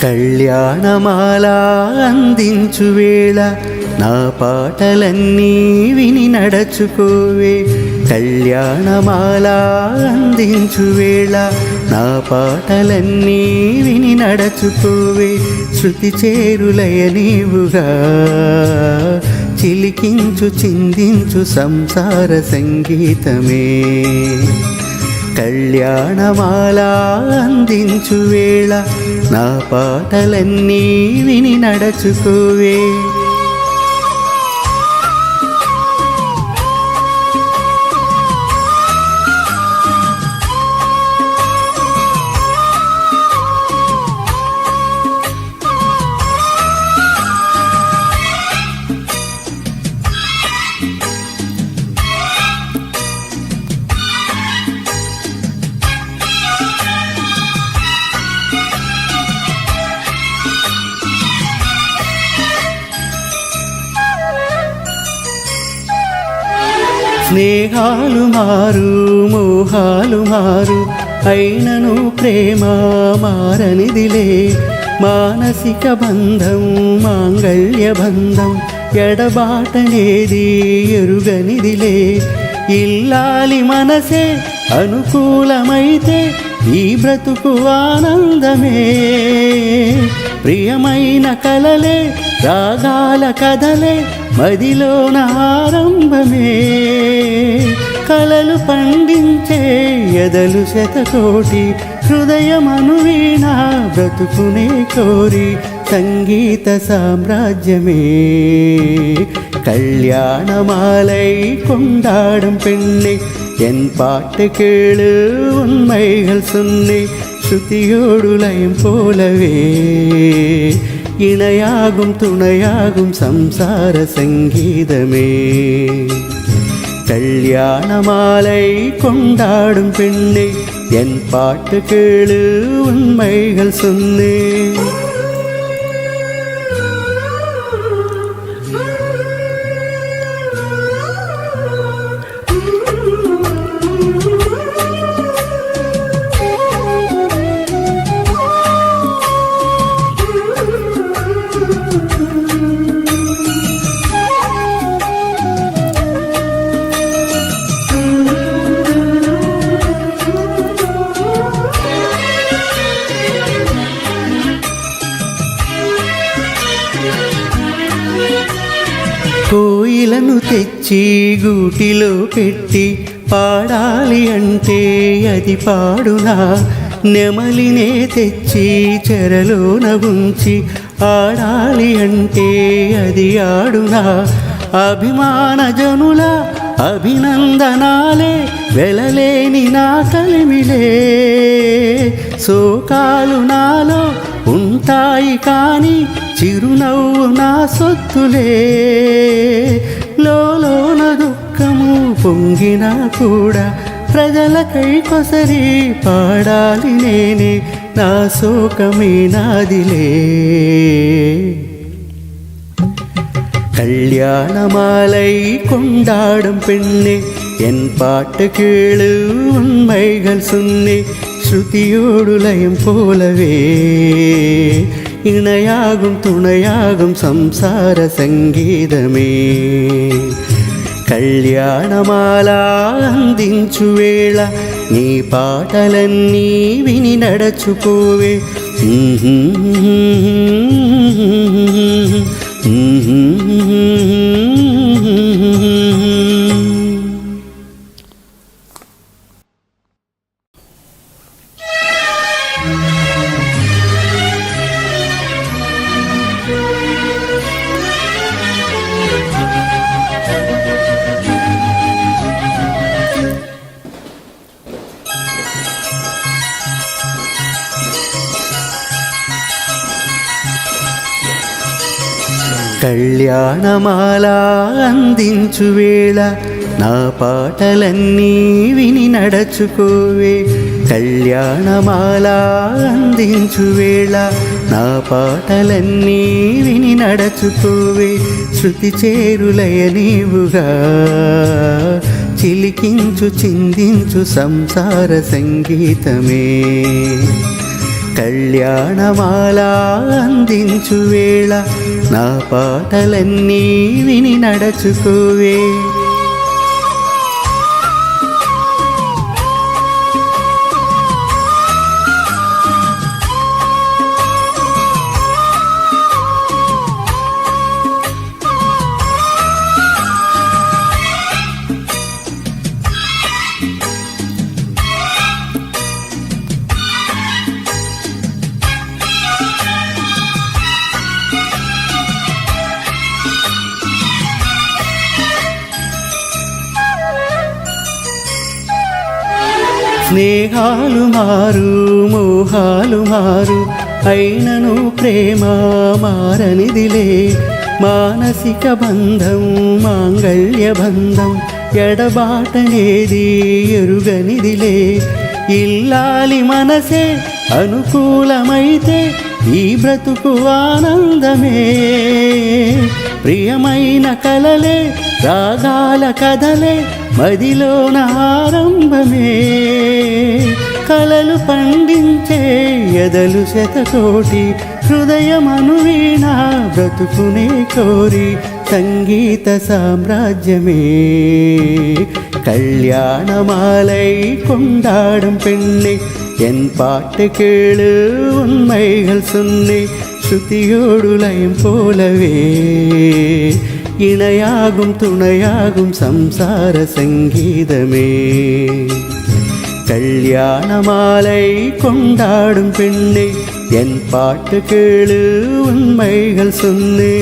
కళ్యాణమాల అందించు వేళ నా పాటలన్నీ విని నడచుకోవే. కళ్యాణమాల అందించు వేళ నా పాటలన్నీ విని నడచుకోవే. శృతి చేరులయ నీవుగా చిలికించు చిందించు సంసార సంగీతమే. కళ్యాణమాల అందించు వేళ నా పాటలన్నీ విని నడచుకోవే. స్నేహాలు మారు మోహాలు మారు అయినను ప్రేమ మారనిదిలే. మానసిక బంధం మాంగళ్య బంధం ఎడబాటనేది ఎరుగనిదిలే. ఇల్లాలి మనసే అనుకూలమైతే ఈ బ్రతుకు ఆనందమే. ప్రియమైన కలలే రాగాల కథలే మదిలోన ఆరంభమే. కలలు పండించే ఎదలు శతకోటి హృదయమను వీణ బ్రతుకునే కోరి సంగీత సామ్రాజ్యమే. கல்யாணமாலை கொண்டாடும் பெண்ணே என் பாட்டு கேளு உண்மைகள் சொன்னே. ஸ்ருதியோடு லயம் போலவே இணையாகும் துணையாகும் சம்சார சங்கீதமே. கல்யாணமாலை கொண்டாடும் பெண்ணே என் பாட்டு கேளு உண்மைகள் சொன்னே. కోయిలను తెచ్చి గూటిలో పెట్టి పాడాలి అంటే అది పాడునా. నెమలినే తెచ్చి చెరలోన ఉంచి ఆడాలి అంటే అది ఆడునా. అభిమాన జనుల అభినందనాలే వెలలేని నా కలిమిలే. శోకాలు నాలో ఉంటాయి కానీ చిరునవ్వు నా సొత్తులే. లోన దుఃఖము పొంగినా కూడా ప్రజలకై కొసరి పాడాలి నేనే. నా శోకమే నాదిలే. கல்யாணமாலை கொண்டாடும் பெண்ணே என் பாட்டு கேளு உண்மைகள் சொன்னே. ஸ்ருதியோடு லயம் போலவே இணையாகும் துணையாகும் சம்சார சங்கீதமே. కళ్యాణమాల అందించు వేళ నీ పాటలన్నీ విని నడచుకోవే. కళ్యాణమాల అందించు వేళ నా పాటలన్నీ విని నడచుకోవే కళ్యాణమాల అందించు వేళ నా పాటలన్నీ విని నడచుకోవే శృతి చేరులయ నీవుగా చిలికించు చిందించు సంసార సంగీతమే కళ్యాణమాల అందించు వేళ నా పాటలన్నీ విని నడచుకోవే స్నేహాలు మారు మోహాలు మారు అయినను ప్రేమ మారనిదిలే మానసిక బంధం మాంగళ్య బంధం ఎడబాటనేది ఎరుగనిదిలే ఇల్లాలి మనసే అనుకూలమైతే ఈ బ్రతుకు ఆనందమే ప్రియమైన కలలే రాగాల కథలే మదిలోన ఆరంభమే కలలు పండించే ఎదలు శతకోటి హృదయమను వీణ బ్రతుకునే కోరి సంగీత సామ్రాజ్యమే கல்யாணமாலை கொண்டாடும் பெண்ணே என் பாட்டு கேளு உண்மைகள் சொன்னே ஸ்ருதியோடு லயம் போலவே இணையாகும் துணையாகும் சம்சார சங்கீதமே கல்யாணமாலை கொண்டாடும் பெண்ணே என் பாட்டு கேளு உண்மைகள் சொன்னே